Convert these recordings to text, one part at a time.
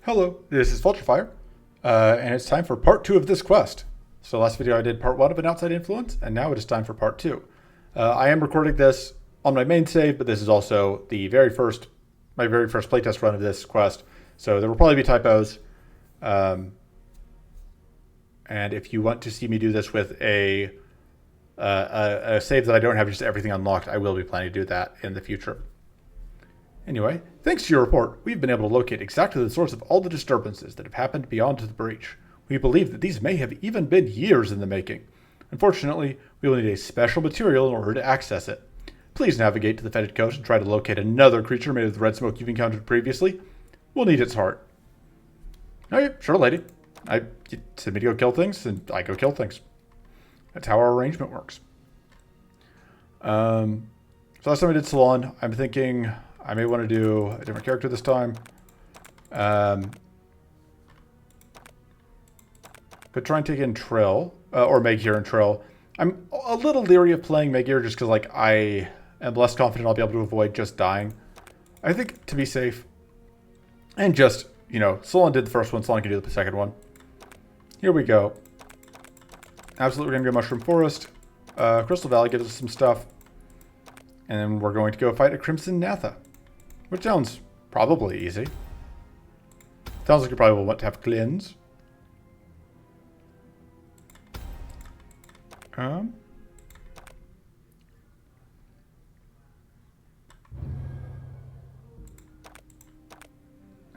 Hello, this is Vulturefire, and it's time for part 2 of this quest. So last video I did part 1 of an outside influence, and now it is time for part 2. I am recording this on my main save, but this is also my very first playtest run of this quest, so there will probably be typos. And if you want to see me do this with a save that I don't have just everything unlocked, I will be planning to do that in the future. Anyway, thanks to your report, we've been able to locate exactly the source of all the disturbances that have happened beyond the breach. We believe that these may have even been years in the making. Unfortunately, we will need a special material in order to access it. Please navigate to the Fetid Coast and try to locate another creature made of the red smoke you've encountered previously. We'll need its heart. Okay, sure, lady. You send me to go kill things, and I go kill things. That's how our arrangement works. So last time I did Silan, I'm thinking I may want to do a different character this time. Could try and take in Trill, or Megir and Trill. I'm a little leery of playing Megir just because, like, I am less confident I'll be able to avoid just dying. I think to be safe, and just, you know, Silan did the first one, Silan can do the second one. Here we go. Absolutely, we're going to go Mushroom Forest. Crystal Valley gives us some stuff. And then we're going to go fight a Crimson Natha. Which sounds probably easy. Sounds like you probably will want to have cleanse.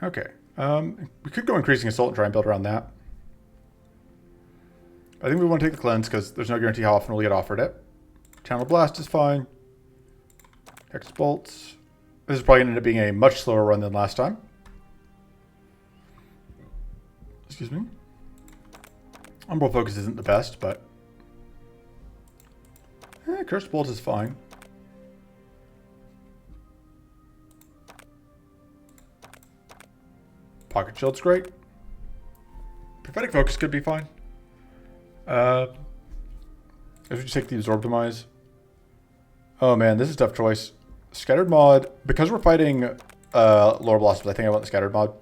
Okay. We could go increasing assault and try and build around that. I think we want to take the cleanse because there's no guarantee how often we'll get offered it. Channel Blast is fine. Hex Bolts. This is probably going to end up being a much slower run than last time. Excuse me. Umbral Focus isn't the best, but... Cursed Bolt is fine. Pocket Shield's great. Prophetic Focus could be fine. If we just take the Absorb Demise. Oh man, this is a tough choice. Scattered Mod, because we're fighting Lore Blossoms, I think I want the Scattered Mod.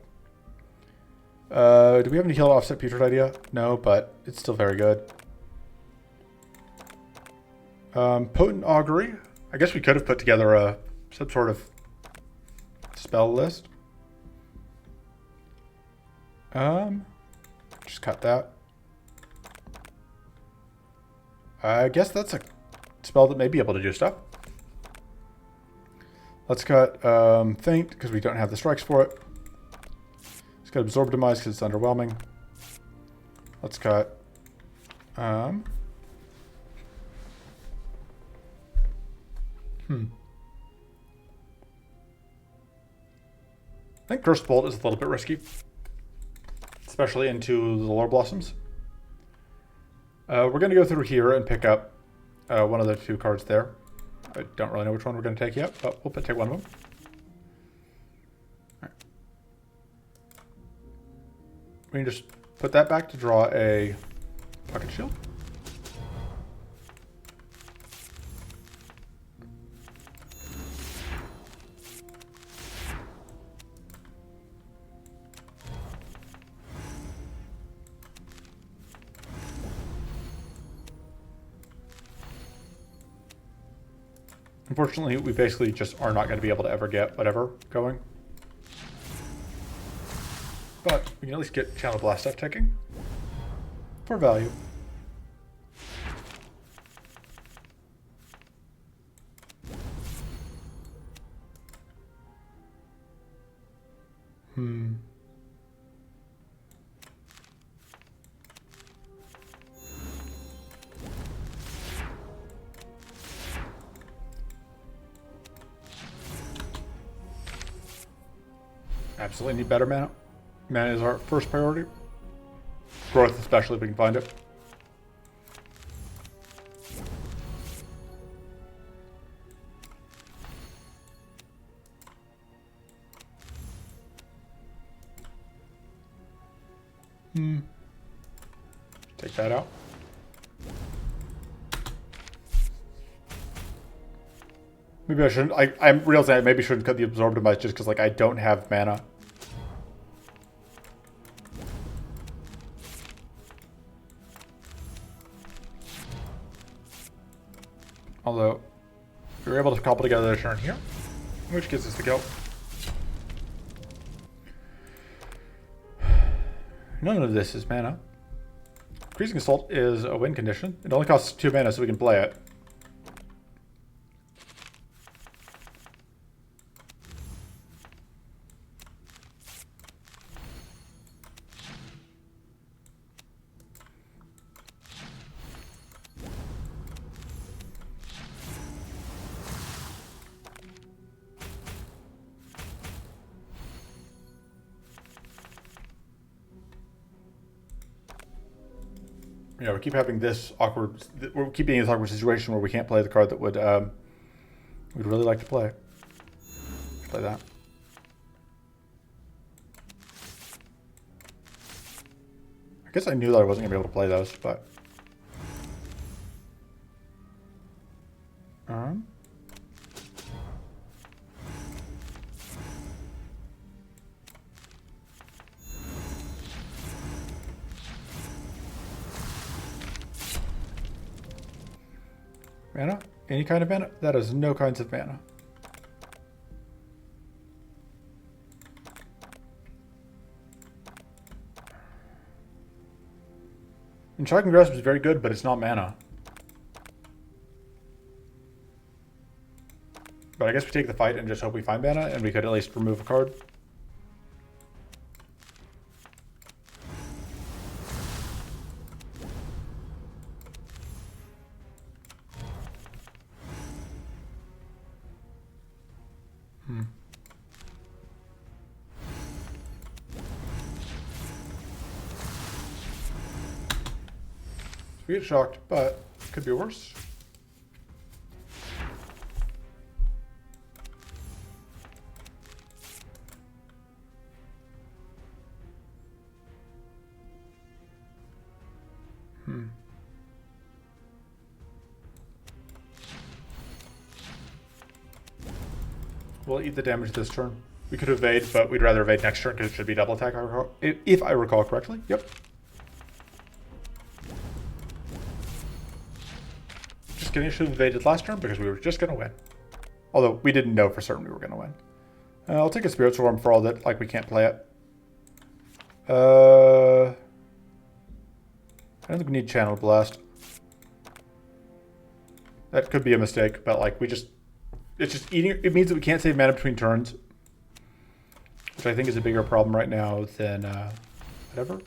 Do we have any heal offset Putrid idea? No, but it's still very good. Potent Augury. I guess we could have put together some sort of spell list. Just cut that. I guess that's a spell that may be able to do stuff. Let's cut Faint, because we don't have the strikes for it. Let's cut Absorb Demise, because it's underwhelming. Let's cut... I think Cursed Bolt is a little bit risky. Especially into the Lore Blossoms. We're going to go through here and pick up one of the two cards there. I don't really know which one we're going to take yet, but we'll take one of them. All right. We can just put that back to draw a Pocket Shield. Unfortunately, we basically just are not going to be able to ever get whatever going. But we can at least get Channel Blast stuff ticking for value. Absolutely need better mana. Mana is our first priority. Growth especially if we can find it. Take that out. Maybe I shouldn't. I'm realizing I maybe shouldn't cut the Absorb Demise just because, like, I don't have mana. Although, we were able to cobble together the turn here, which gives us the kill. None of this is mana. Increasing Assault is a win condition. It only costs 2 mana, so we can play it. Yeah, we keep having this awkward. We keep being in this awkward situation where we can't play the card that would we'd really like to play. Let's play that. I guess I knew that I wasn't gonna be able to play those, but mana? Any kind of mana? That is no kinds of mana. And Shocking Grasp is very good, but it's not mana. But I guess we take the fight and just hope we find mana, and we could at least remove a card. We get shocked, but it could be worse. We'll eat the damage this turn. We could evade, but we'd rather evade next turn because it should be double attack, if I recall correctly. Yep. Just kidding, I should have evaded last turn because we were just going to win. Although we didn't know for certain we were going to win. I'll take a Spirit Swarm for all that, like, we can't play it. I don't think we need Channel Blast. That could be a mistake, but like it's just eating. It means that we can't save mana between turns, which I think is a bigger problem right now than whatever.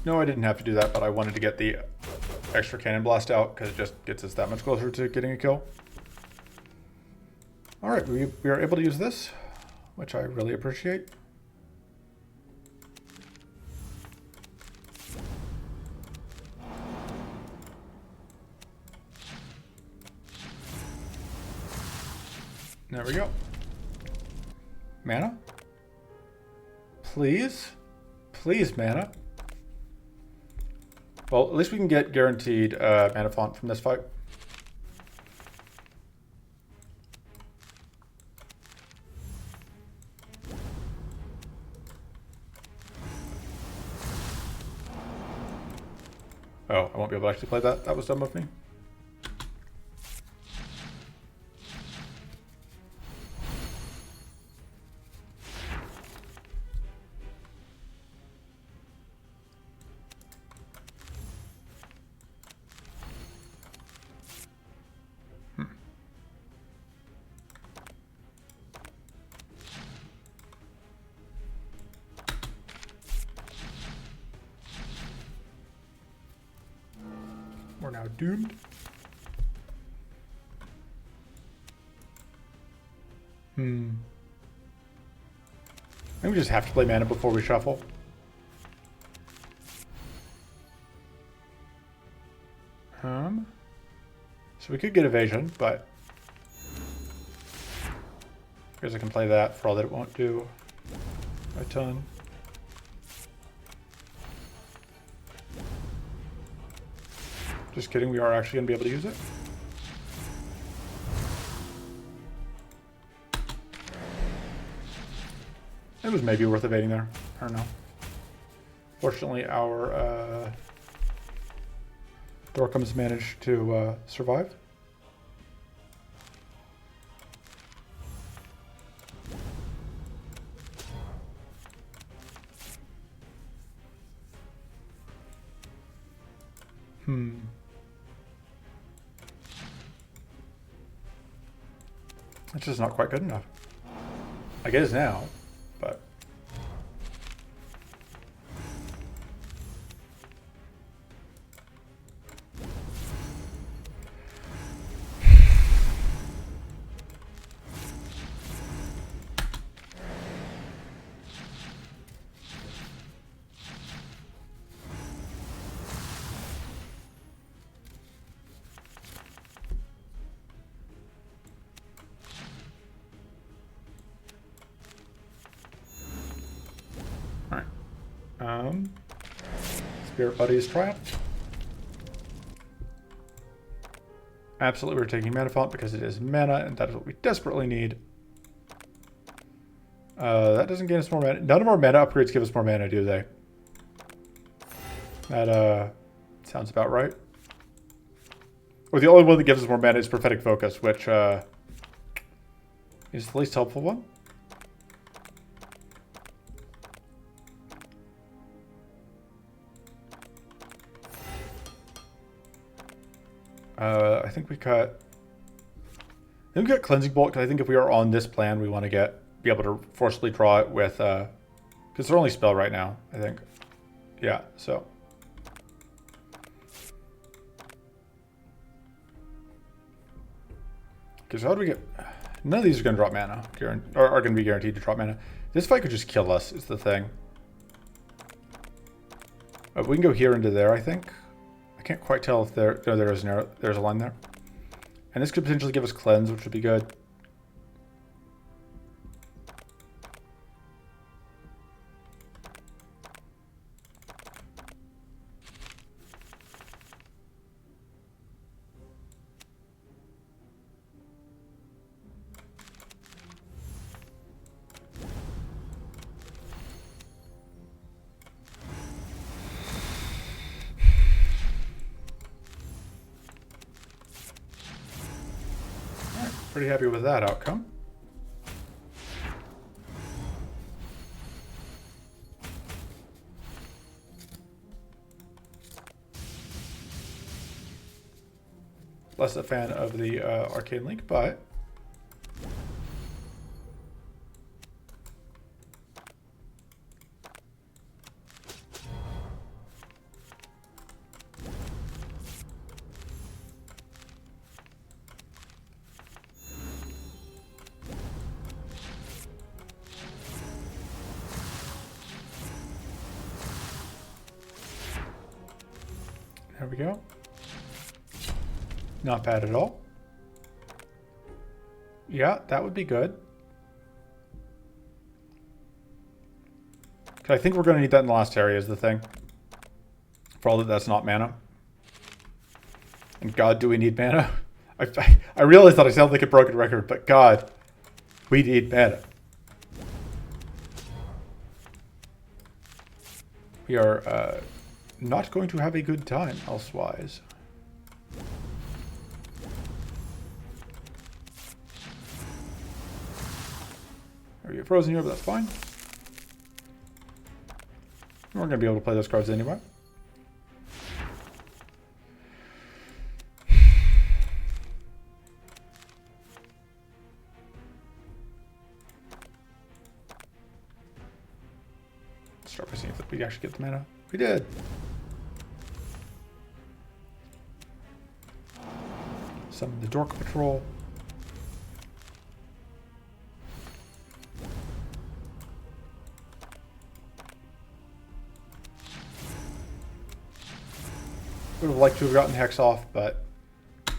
No, I didn't have to do that, but I wanted to get the extra Cannon Blast out because it just gets us that much closer to getting a kill. Alright, we are able to use this, which I really appreciate. There we go. Mana? Please? Please, mana. Well, at least we can get guaranteed mana font from this fight. Oh, I won't be able to actually play that. That was dumb of me. We're now doomed. I think we just have to play mana before we shuffle. So we could get evasion, but I guess I can play that for all that it won't do a ton. Just kidding, we are actually going to be able to use it. It was maybe worth evading there. I don't know. Fortunately, our Dorkums managed to survive. It's just not quite good enough. I guess now, but... Spirit Buddies triumph. Absolutely, we're taking Mana Font because it is mana, and that is what we desperately need. That doesn't gain us more mana. None of our mana upgrades give us more mana, do they? That sounds about right. Or the only one that gives us more mana is Prophetic Focus, which is the least helpful one. I think we cut... Cleansing Bolt, because I think if we are on this plan, we want to be able to forcibly draw it with... because they're only spell right now, I think. Yeah, so... Okay, so how do we get... None of these are going to drop mana, or are going to be guaranteed to drop mana. This fight could just kill us, is the thing. We can go here into there, I think. I can't quite tell if there... No, there is an arrow. There's a line there. And this could potentially give us cleanse, which would be good. Pretty happy with that outcome. Less a fan of the Arcane Link, but there we go. Not bad at all. Yeah, that would be good. I think we're going to need that in the last area is the thing. For all that's not mana. And God, do we need mana? I realize that I sound like a broken record, but God, we need mana. We are not going to have a good time elsewise. There we get frozen here, but that's fine. We're going to be able to play those cards anyway. Let's start by seeing if we actually get the mana. We did. Summon the Dork Patrol. Would have liked to have gotten Hex off, but at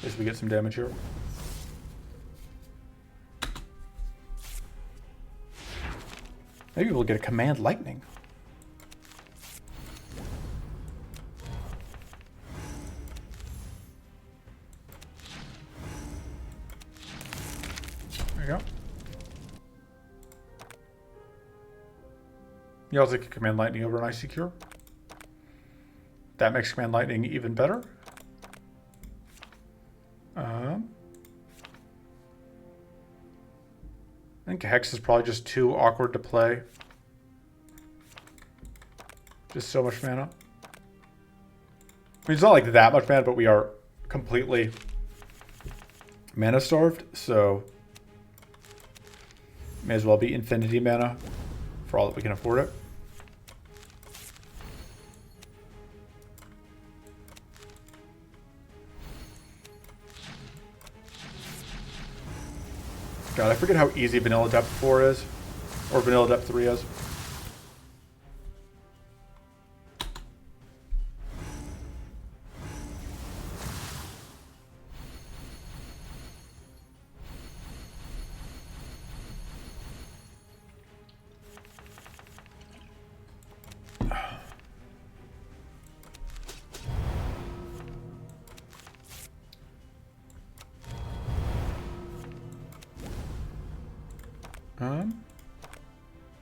least we get some damage here. Maybe we'll get a Command Lightning. There you go. You also can command lightning over an icy cure. That makes command lightning even better. I think Hex is probably just too awkward to play. Just so much mana. I mean, it's not like that much mana, but we are completely mana starved, so may as well be infinity mana for all that we can afford it. God, I forget how easy Vanilla Depth 4 is. Or Vanilla Depth 3 is.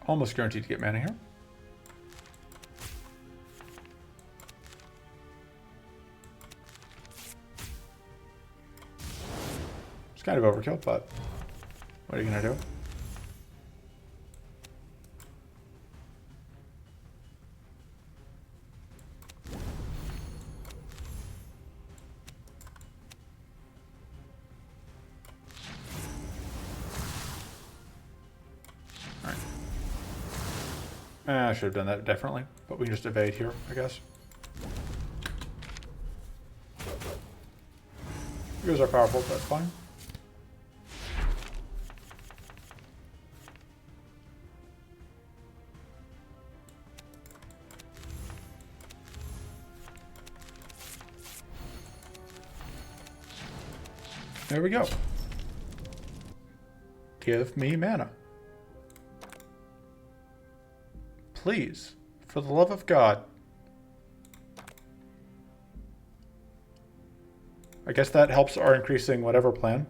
Almost guaranteed to get mana here. It's kind of overkill, but what are you gonna do? I should have done that differently, but we can just evade here, I guess. You guys are powerful, but that's fine. There we go. Give me mana. Please, for the love of God. I guess that helps our increasing whatever plan.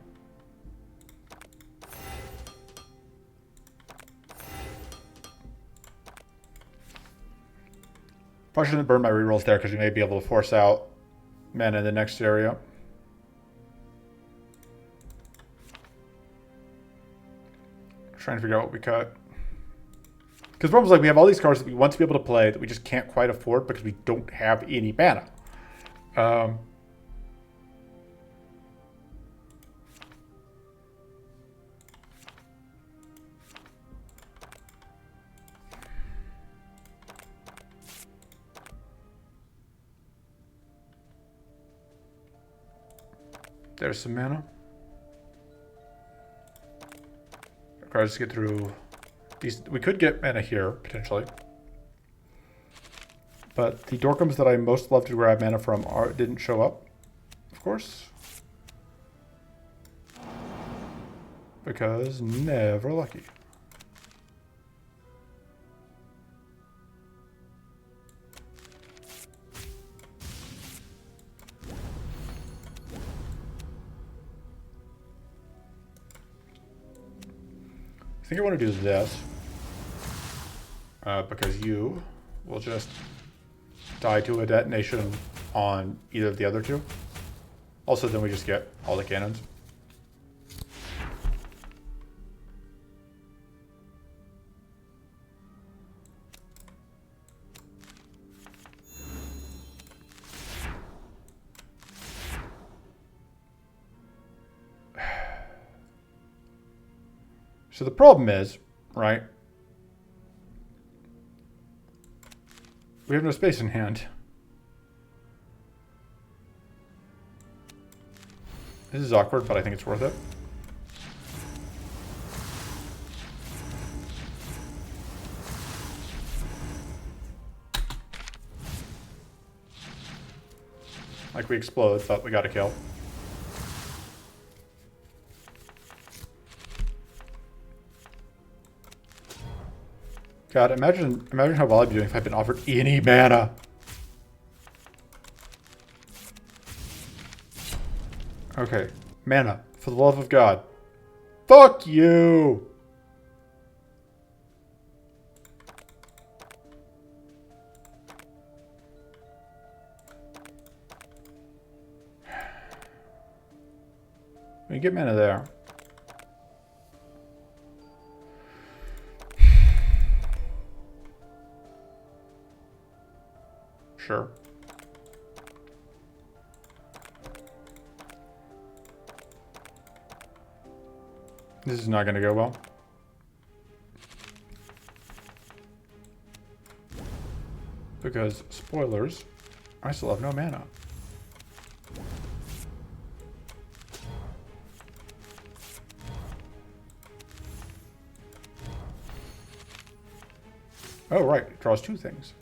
Probably shouldn't burn my rerolls there because we may be able to force out mana in the next area. Trying to figure out what we cut. Because the problem is, like, we have all these cards that we want to be able to play that we just can't quite afford because we don't have any mana. There's some mana. Cards to get through these. We could get mana here, potentially. But the Dorkums that I most love to grab mana from didn't show up, of course. Because never lucky. I think I want to do this because you will just die to a detonation on either of the other two. Also, then we just get all the cannons. So the problem is, right, we have no space in hand. This is awkward, but I think it's worth it. Like, we explode, but we got a kill. God, imagine how well I'd be doing if I'd been offered any mana. Okay, mana, for the love of God. Fuck you! We get mana there. Sure. This is not going to go well. Because, spoilers, I still have no mana. Oh, right. It draws two things.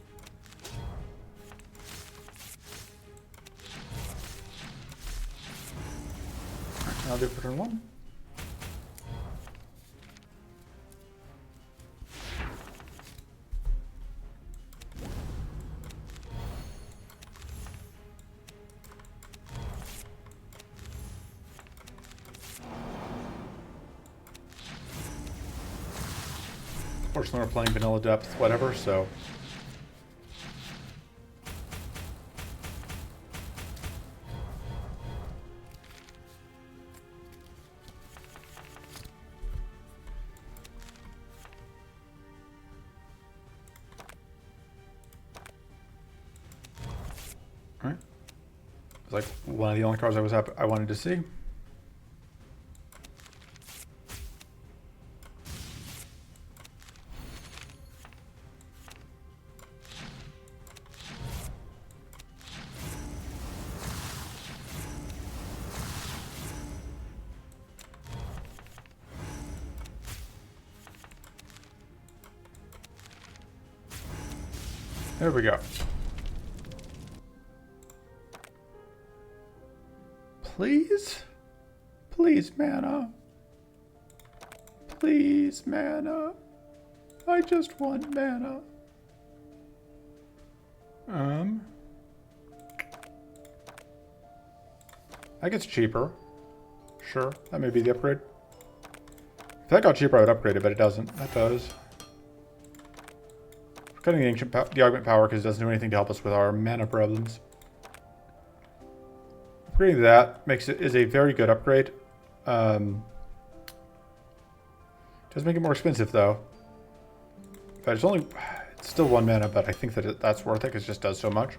I'll do it for turn one. Fortunately, we're playing vanilla depth, whatever, so. Alright. It's like one of the only cards I wanted to see. There we go. Please? Please, mana. Please, mana. I just want mana. That gets cheaper. Sure, that may be the upgrade. If that got cheaper, I would upgrade it, but it doesn't. That does. Cutting the augment power because it doesn't do anything to help us with our mana problems. Upgrading that is a very good upgrade. Does make it more expensive though. But it's still one mana, but I think that that's worth it because it just does so much.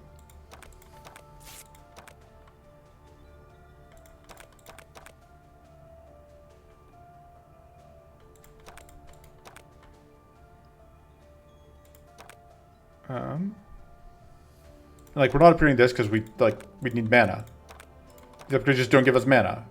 Like, we're not upgrading this because we need mana. The upgrades just don't give us mana.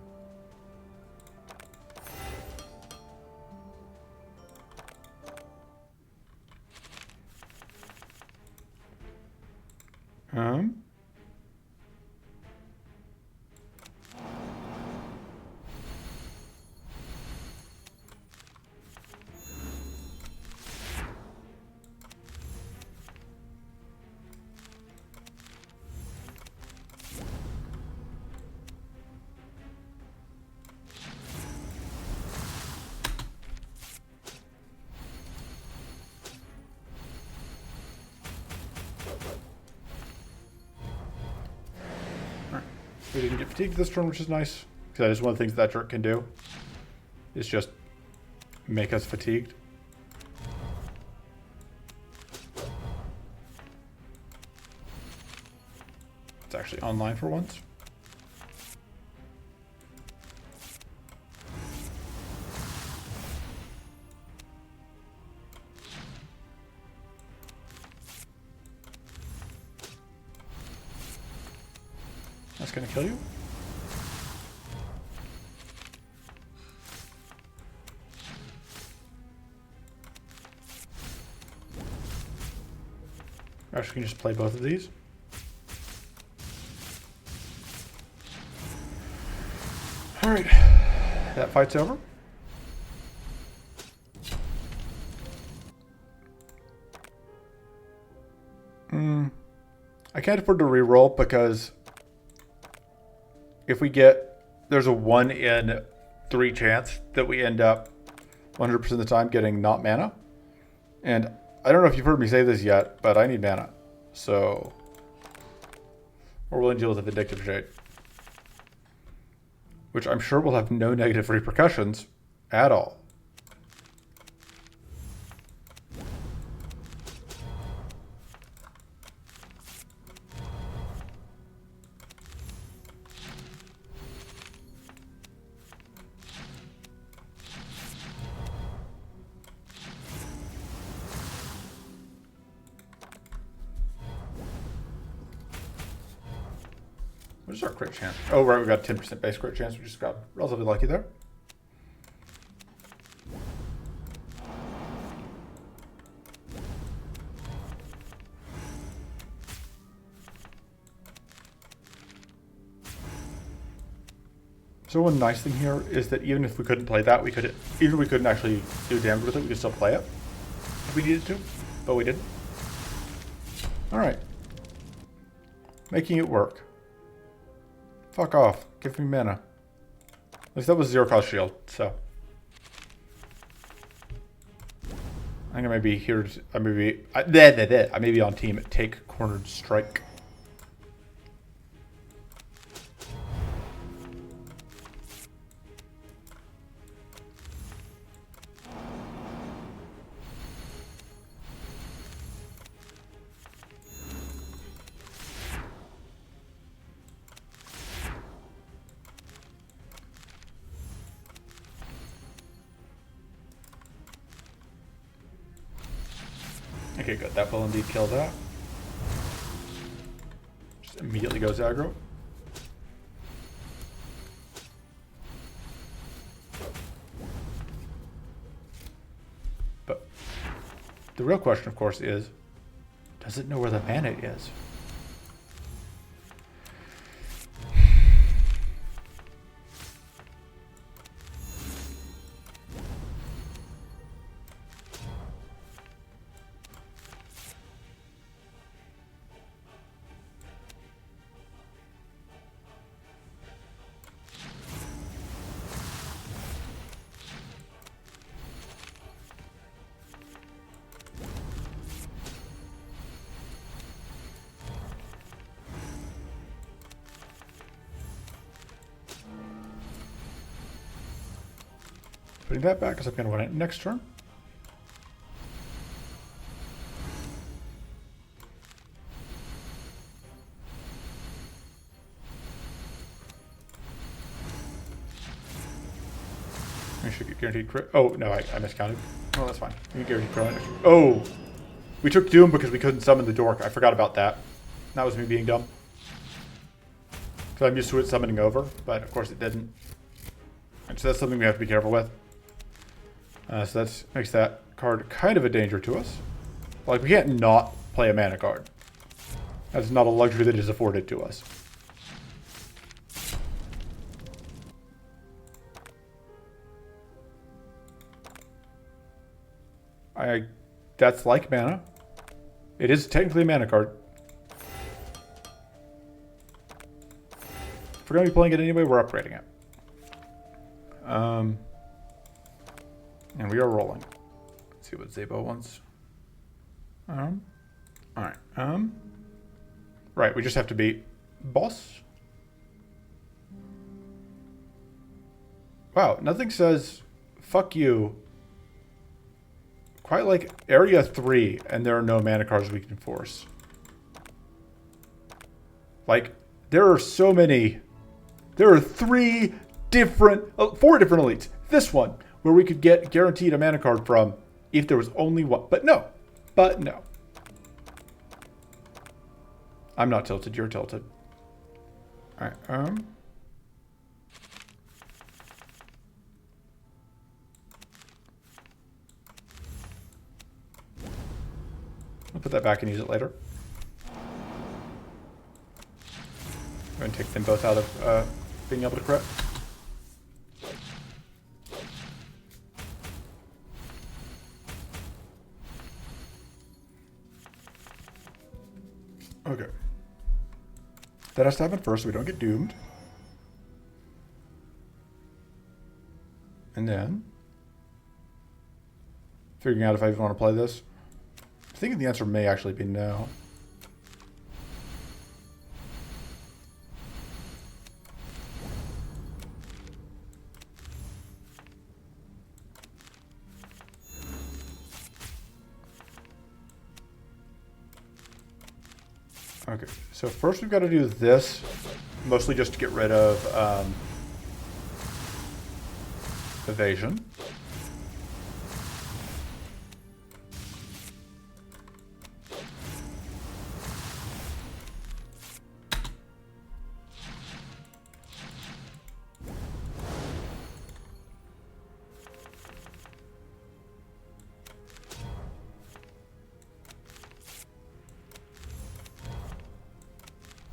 We didn't get fatigued this turn, which is nice. Because that is one of the things that jerk can do. Is just make us fatigued. It's actually online for once. That's gonna kill you. Actually, we can just play both of these. Alright, that fight's over. I can't afford to reroll because if we get, there's a 1 in 3 chance that we end up 100% of the time getting not mana. And I don't know if you've heard me say this yet, but I need mana. So we're willing to deal with a Vindictive Shade, which I'm sure will have no negative repercussions at all. What is our crit chance? Oh, right, we got a 10% base crit chance. We just got relatively lucky there. So one nice thing here is that even if we couldn't play that, even if we couldn't actually do damage with it, we could still play it if we needed to, but we didn't. All right, making it work. Fuck off. Give me mana. At least that was 0-cost shield, so. I think I may be here. I may be on team at Take Cornered Strike. Okay, good. That will indeed kill that. Just immediately goes aggro. But the real question, of course, is, does it know where the mana is? Putting that back because I'm going to run it next turn. I should get guaranteed crit. Oh, no, I miscounted. Oh, that's fine. You get guaranteed crit. Oh! We took Doom because we couldn't summon the Dork. I forgot about that. That was me being dumb. Because I'm used to it summoning over, but of course it didn't. And so that's something we have to be careful with. So that makes that card kind of a danger to us. Like, we can't not play a mana card. That's not a luxury that is afforded to us. That's like mana. It is technically a mana card. If we're going to be playing it anyway, we're upgrading it. And we are rolling. Let's see what Zabo wants. Alright. Right, we just have to beat boss. Wow, nothing says fuck you quite like Area 3, and there are no mana cards we can force. Like, there are so many. There are 4 different elites. This one, where we could get guaranteed a mana card from if there was only one. But no. I'm not tilted, you're tilted. Alright, I'll put that back and use it later. I'm going to take them both out of being able to crit. Okay. That has to happen first so we don't get doomed. And then figuring out if I even want to play this. I think the answer may actually be no. Okay, so first we've got to do this, mostly just to get rid of evasion.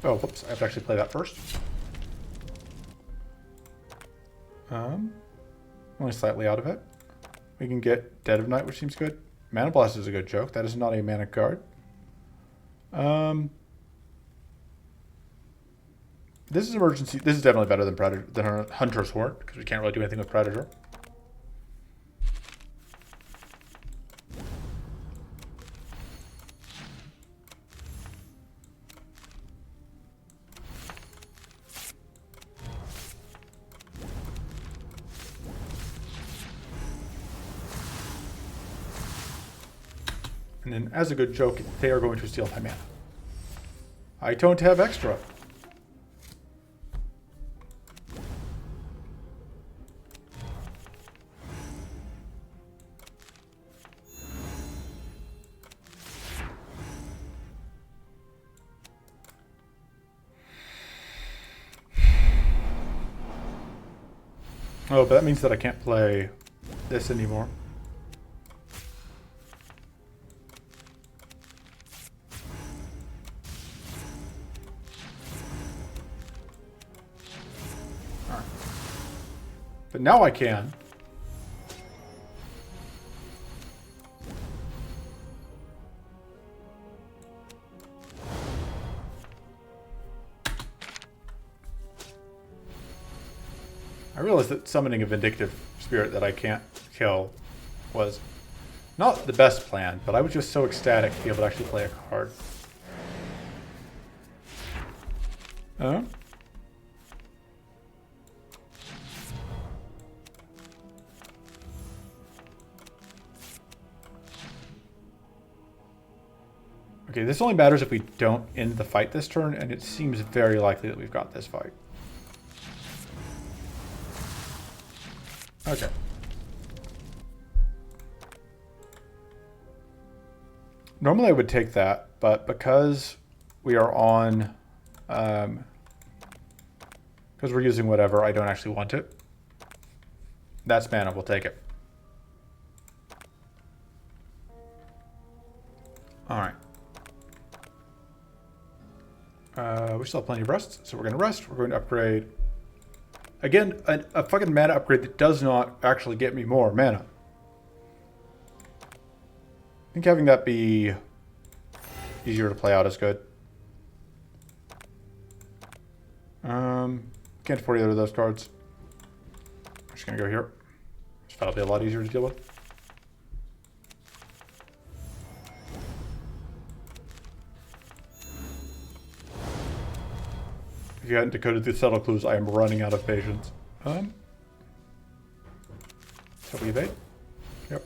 Oh, whoops, I have to actually play that first. Only slightly out of it. We can get Dead of Night, which seems good. Mana Blast is a good joke. That is not a mana card. This is emergency. This is definitely better than Predator, than Hunter's Horn, because we can't really do anything with Predator. And then, as a good joke, they are going to steal my mana. I don't have extra. Oh, but that means that I can't play this anymore. But now I can. I realized that summoning a Vindictive Spirit that I can't kill was not the best plan, but I was just so ecstatic to be able to actually play a card. Okay, this only matters if we don't end the fight this turn, and it seems very likely that we've got this fight. Okay. Normally I would take that, but because we are on, because we're using whatever, I don't actually want it. That's mana, we'll take it. Alright. We still have plenty of rests, so we're going to rest. We're going to upgrade. Again, a fucking mana upgrade that does not actually get me more mana. I think having that be easier to play out is good. Can't afford either of those cards. I'm just going to go here. That'll be a lot easier to deal with. If you hadn't decoded the subtle clues, I am running out of patience. So we evade? Yep.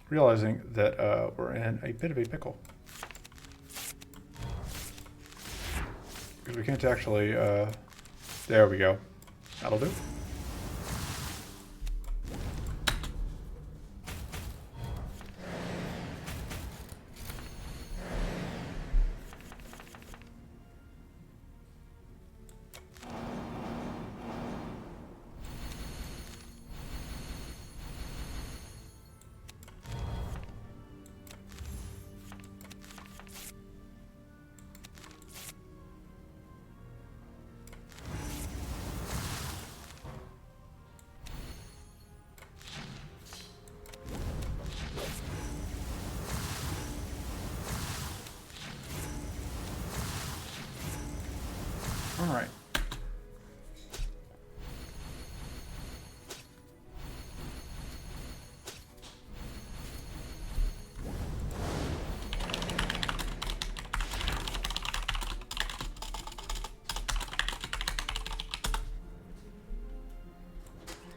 Realizing that we're in a bit of a pickle. Because we can't actually, there we go. That'll do.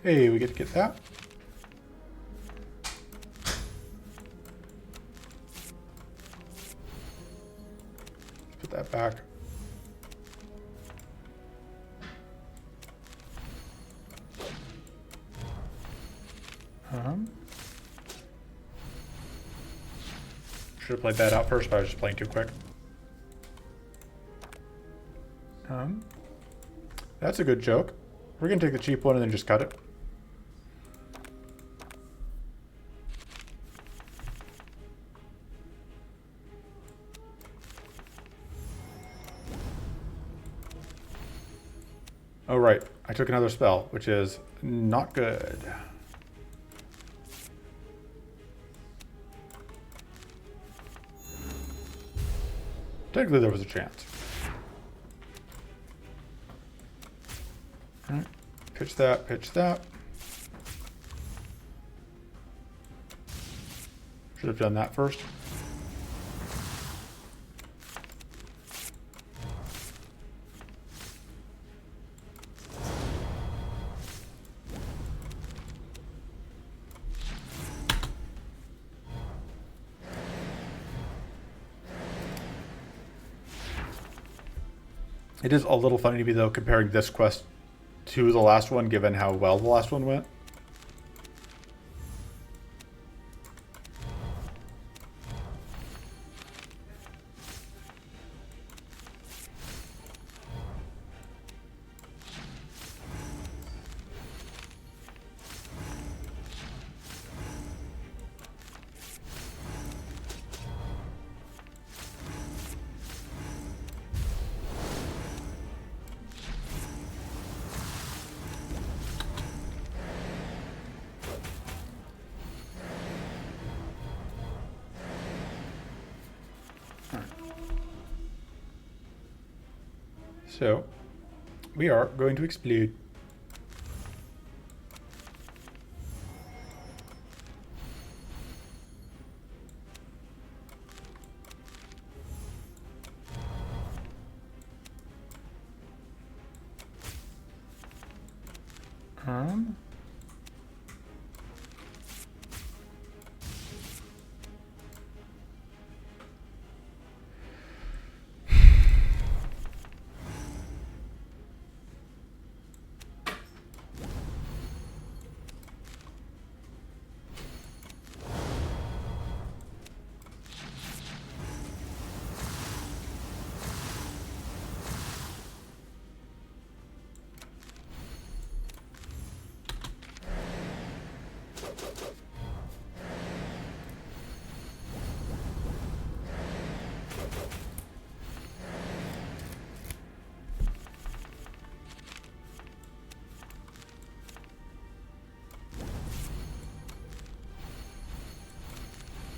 Hey, we get to get that. Put that back. Should have played that out first, but I was just playing too quick. That's a good joke. We're gonna take the cheap one and then just cut it. Oh right, I took another spell, which is not good. Technically there was a chance. Alright, pitch that, pitch that. Should have done that first. It is a little funny to me, though, comparing this quest to the last one, given how well the last one went. So, we are going to explode.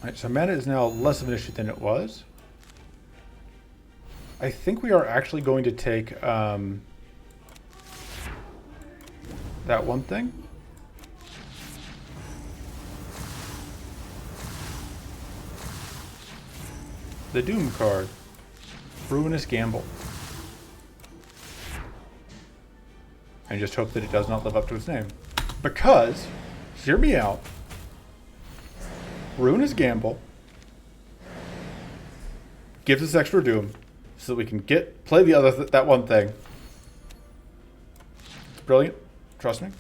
Alright, so mana is now less of an issue than it was. I think we are actually going to take that one thing. The Doom card. Ruinous Gamble. And just hope that it does not live up to its name. Because, hear me out, Ruinous Gamble gives us extra Doom so that we can play the other that one thing. It's brilliant. Trust me.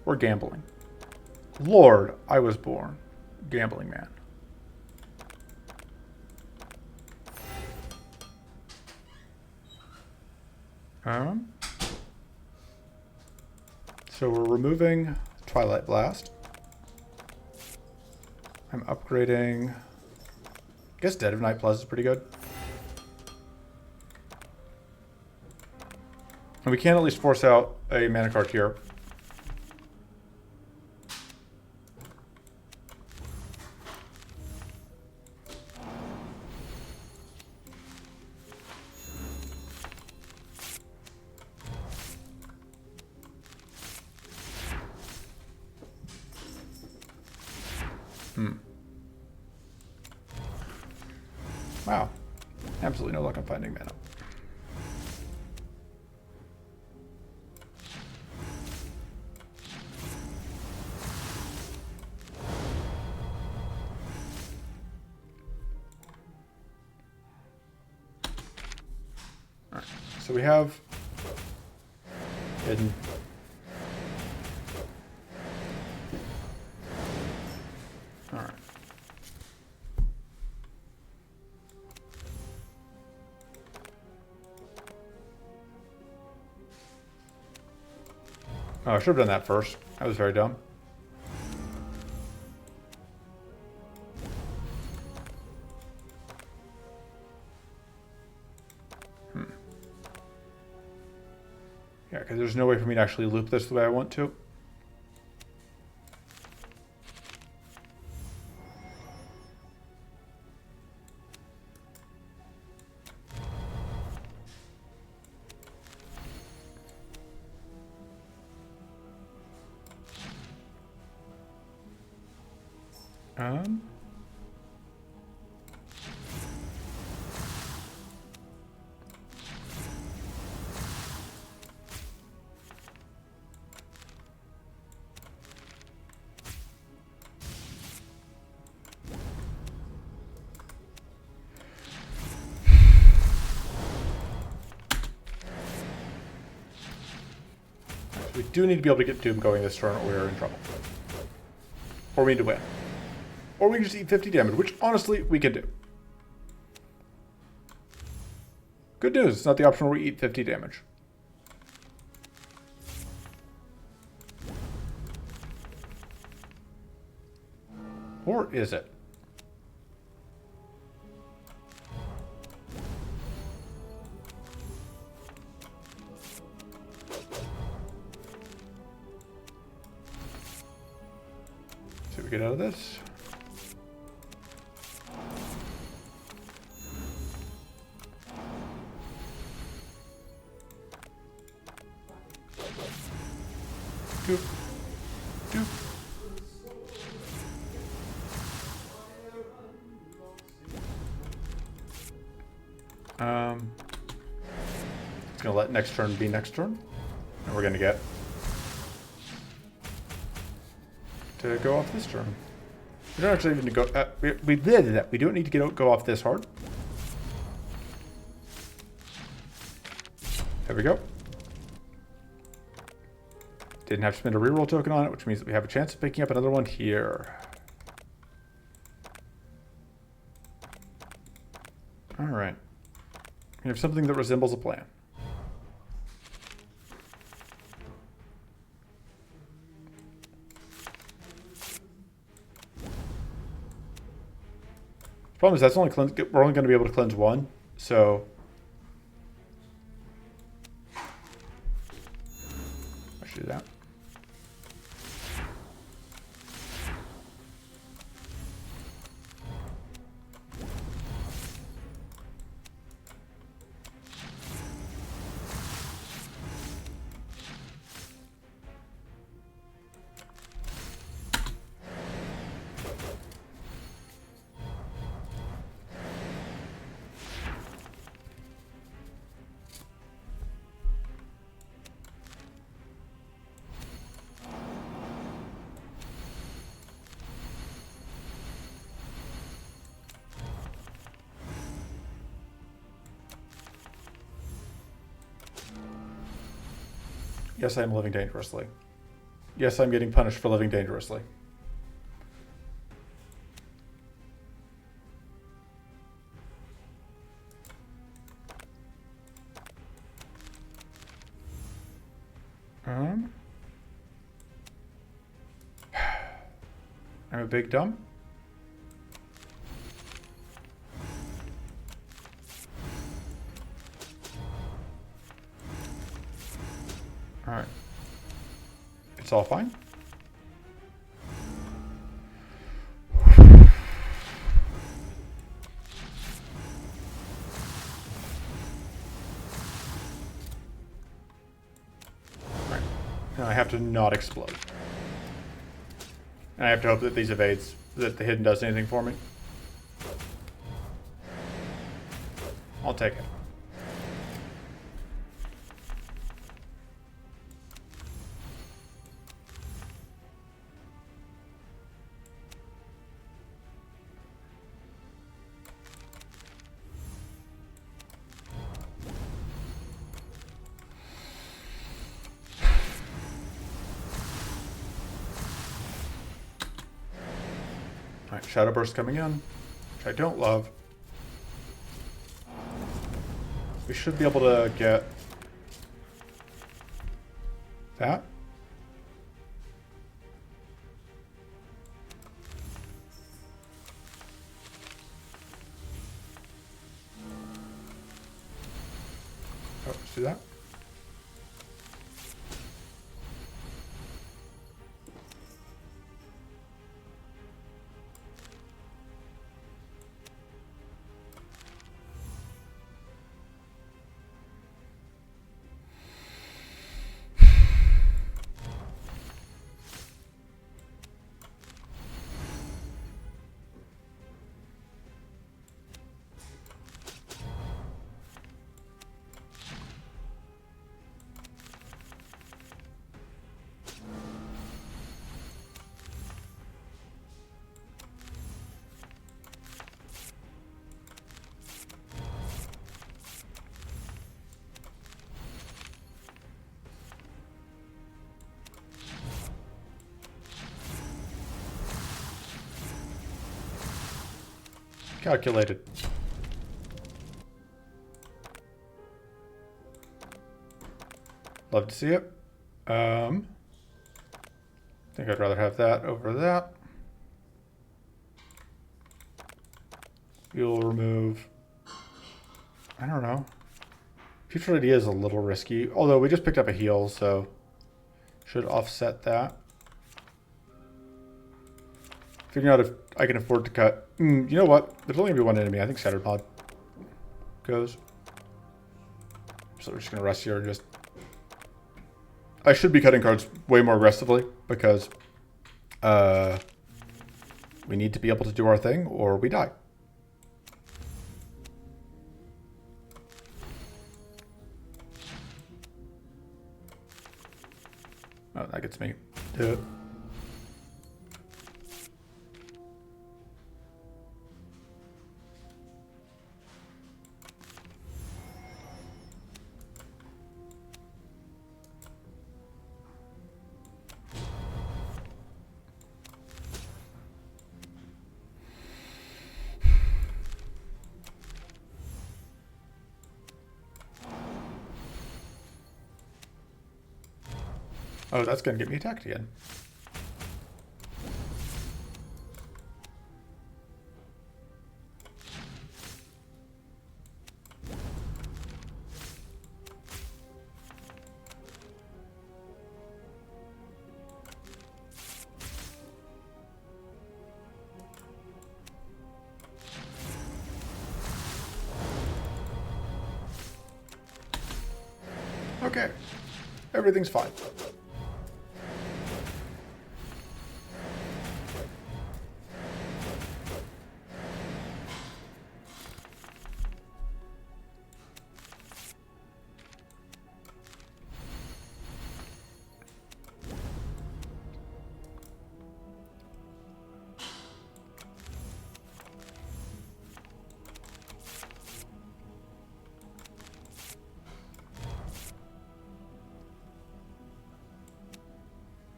We're gambling. Lord, I was born. Gambling man. So we're removing Twilight Blast. I'm upgrading. I guess Dead of Night Plus is pretty good. And we can at least force out a mana card here. Wow. Absolutely no luck on finding mana. so we have hidden. All right. Oh, I should have done that first. That was very dumb. Yeah, because there's no way for me to actually loop this the way I want to. Um... We do need to be able to get Doom going this turn or we're in trouble. Or we need to win. Or we can just eat 50 damage, which honestly we can do. Good news, it's not the option where we eat 50 damage. Or is it? See what we get out of this. Doop. Doop. It's gonna let next turn be next turn, and we're gonna get to go off this turn. We don't actually even need to go. We did that. We don't need to go off this hard. There we go. Didn't have to spend a reroll token on it, which means that we have a chance of picking up another one here. All right. We have something that resembles a plan. Problem is that's only we're only going to be able to cleanse one, so I should do that. Yes, I am living dangerously. Yes, I'm getting punished for living dangerously. I'm a big dumb. All right. It's all fine. Right. Now I have to not explode. And I have to hope that these evades, that the hidden does anything for me. I'll take it. Alright, Shadow Burst coming in, which I don't love. We should be able to get that. Oh, let's do that. Calculated. Love to see it. I think I'd rather have that over that. You'll remove, I don't know. Future Idea is a little risky, although we just picked up a heal, so should offset that. Figuring out if I can afford to cut. You know what? There's only gonna be one enemy. I think Shattered Pod goes. So we're just gonna rest here and just. I should be cutting cards way more aggressively because we need to be able to do our thing or we die. Oh, that gets me. Do it. Oh, that's going to get me attacked again. Okay, everything's fine.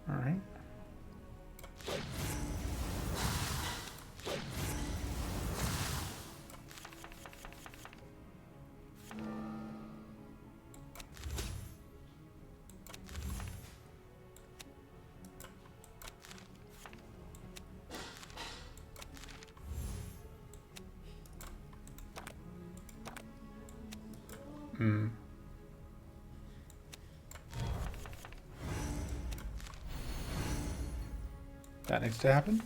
All right. That needs to happen.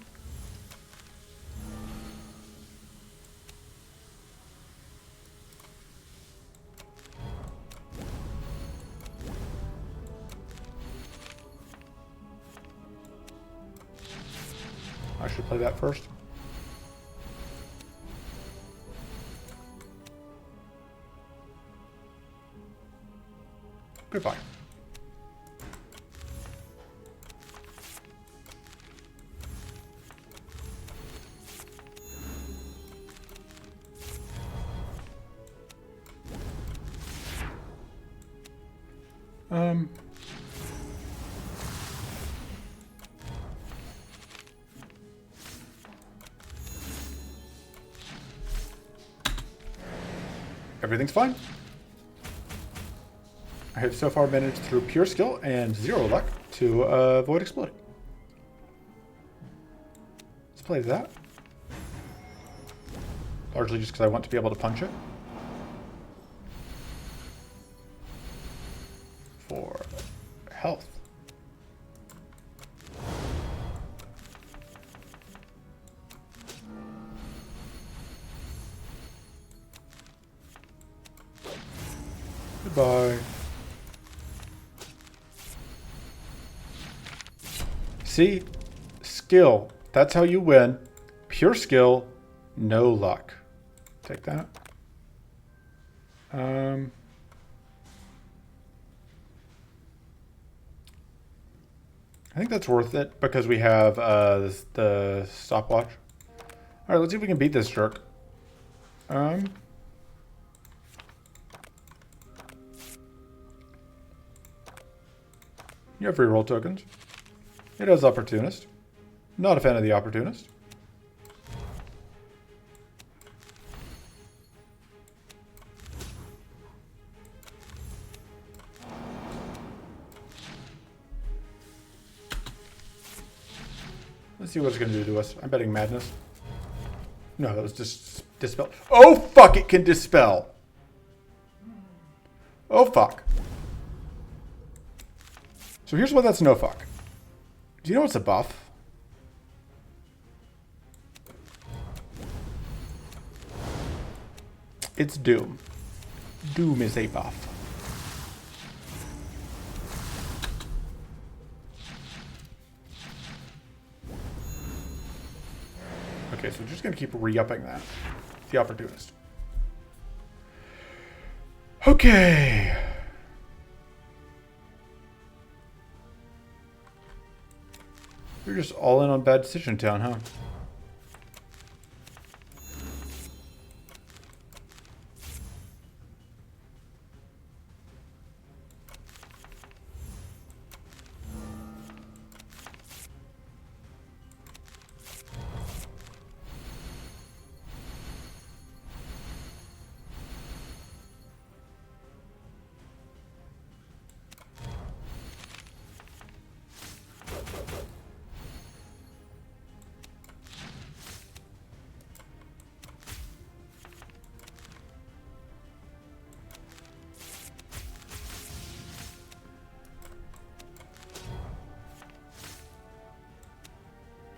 I should play that first. Goodbye. everything's fine. I have so far managed through pure skill and 0 luck to avoid exploding. Let's play that. Largely just because I want to be able to punch it. For health. Goodbye. See? Skill. That's how you win. Pure skill, no luck. Take that. I think that's worth it because we have the stopwatch. All right, let's see if we can beat this jerk. You have reroll tokens. It has opportunist. Not a fan of the opportunist. Let's see what it's going to do to us. I'm betting madness. No, that was just dispel. Oh, fuck, it can dispel. Oh, fuck. So here's why that's no fuck. Do you know what's a buff? It's Doom. Doom is a buff. Okay, so we're just going to keep re-upping that. The opportunist. Okay. You're just all in on bad decision town, huh?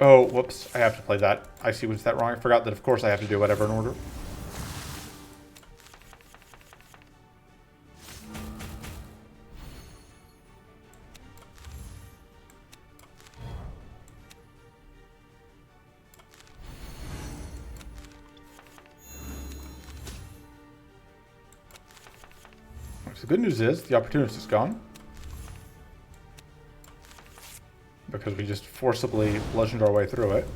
Oh, whoops. I have to play that. I see what's that wrong. I forgot that, of course, I have to do whatever in order. So the good news is the opportunist is gone. Because we just forcibly bludgeoned our way through it.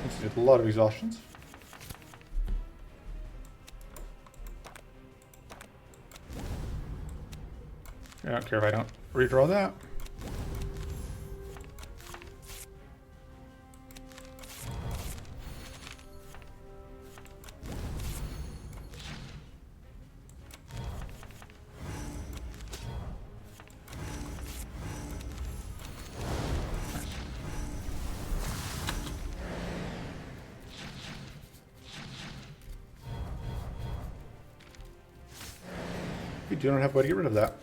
Let's do a lot of exhaustions. I don't care if I don't redraw that. We do not have a way to get rid of that.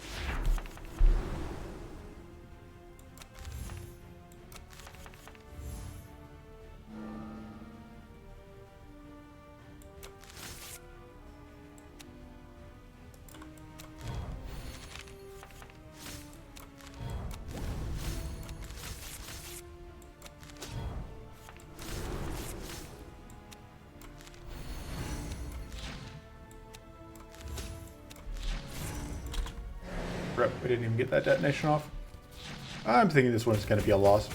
Rip, we didn't even get that detonation off. I'm thinking this one is going to be a loss.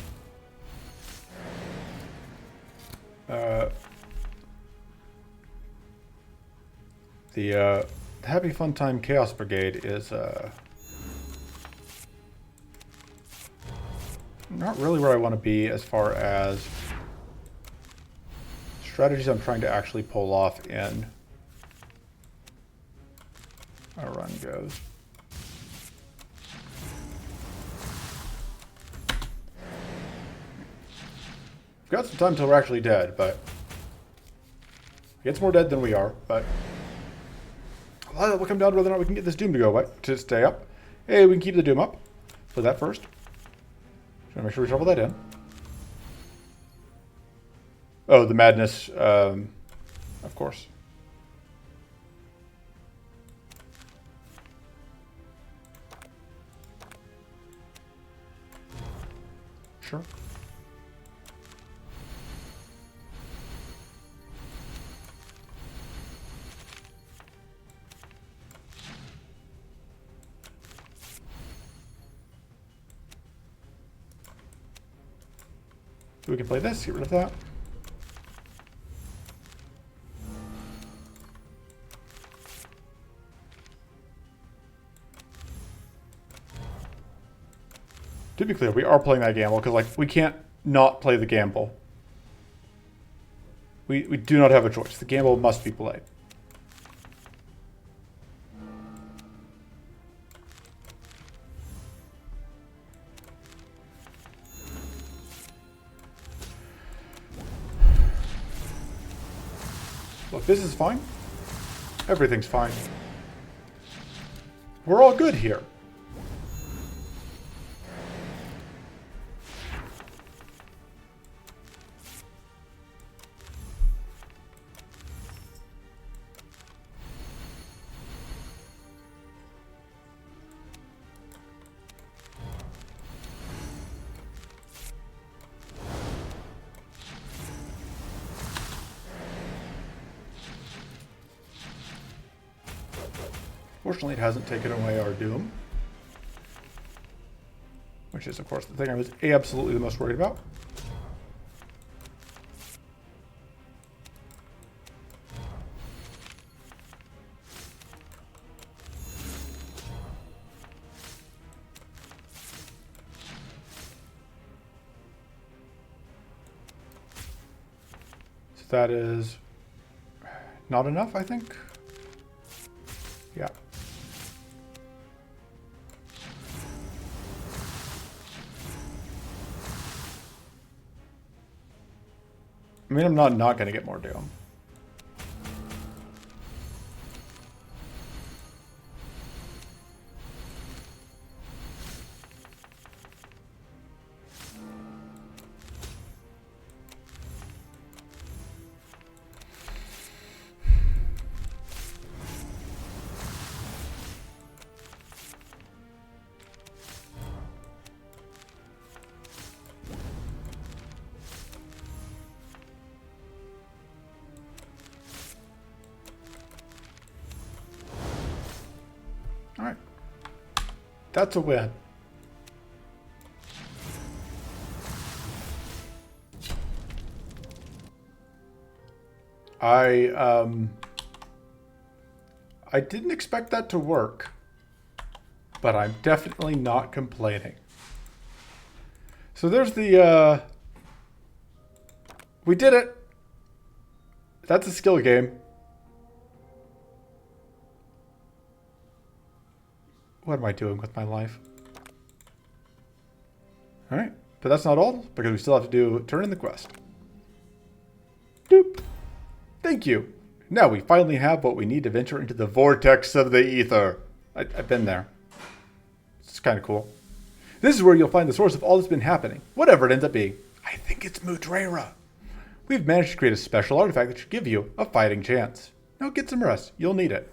the Happy Fun Time Chaos Brigade is not really where I want to be as far as strategies I'm trying to actually pull off in a run goes. We've got some time until we're actually dead, but it gets more dead than we are, but a lot of that will come down to whether or not we can get this Doom to go away, to stay up. Hey, we can keep the Doom up. Play that first. Just want to make sure we shovel that in. Oh, the madness, of course. Sure. So we can play this, get rid of that. To be clear, we are playing that gamble because, like, we can't not play the gamble. We do not have a choice. The gamble must be played. Look, this is fine. Everything's fine. We're all good here. Fortunately, it hasn't taken away our Doom. Which is, of course, the thing I was absolutely the most worried about. So that is not enough, I think. Yeah. I mean, I'm not going to get more Doom. All right. That's a win. I didn't expect that to work, but I'm definitely not complaining. So there's the, we did it. That's a skill game. What am I doing with my life? All right, but that's not all, because we still have to turn in the quest. Doop. Thank you. Now we finally have what we need to venture into the vortex of the ether. I've been there. It's kind of cool. This is where you'll find the source of all that's been happening, whatever it ends up being. I think it's Mudrara. We've managed to create a special artifact that should give you a fighting chance. Now get some rest. You'll need it.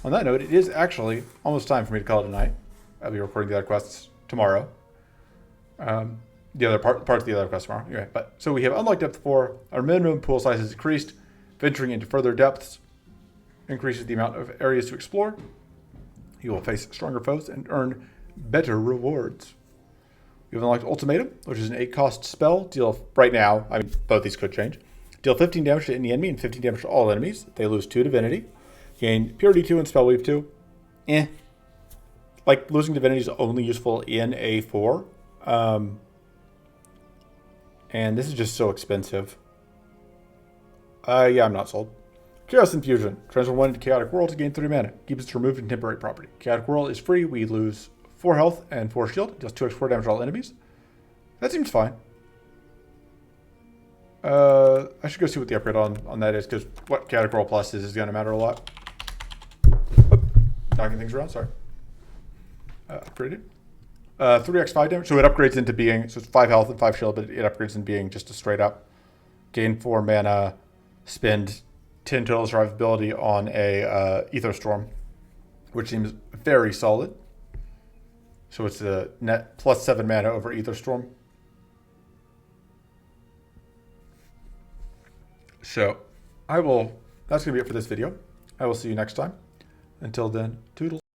On that note, it is actually almost time for me to call it a night. I'll be recording the other quests tomorrow. The other parts of the other quests tomorrow. Anyway, but so we have unlocked depth 4. Our minimum pool size has increased. Venturing into further depths increases the amount of areas to explore. You will face stronger foes and earn better rewards. You've unlocked Ultimatum, which is an 8-cost spell. Deal right now. I mean, both these could change. Deal 15 damage to any enemy and 15 damage to all enemies. They lose 2 divinity. Gain Purity 2 and Spell Weave 2. Like, losing Divinity is only useful in A4. And this is just so expensive. Yeah, I'm not sold. Chaos Infusion. Transform 1 into Chaotic Whirl to gain 3 mana. Keeps its removed and temporary property. Chaotic Whirl is free. We lose 4 health and 4 shield. It does 2x4 damage to all enemies. That seems fine. I should go see what the upgrade on that is, because what Chaotic Whirl Plus is going to matter a lot. Oh, knocking things around, sorry. Upgraded. 3x5 damage. So it upgrades into being, so it's 5 health and 5 shield, but it upgrades into being just a straight up gain 4 mana, spend 10 total survivability on a Ether Storm, which seems very solid. So it's a net plus 7 mana over Ether Storm. So that's going to be it for this video. I will see you next time. Until then, toodles.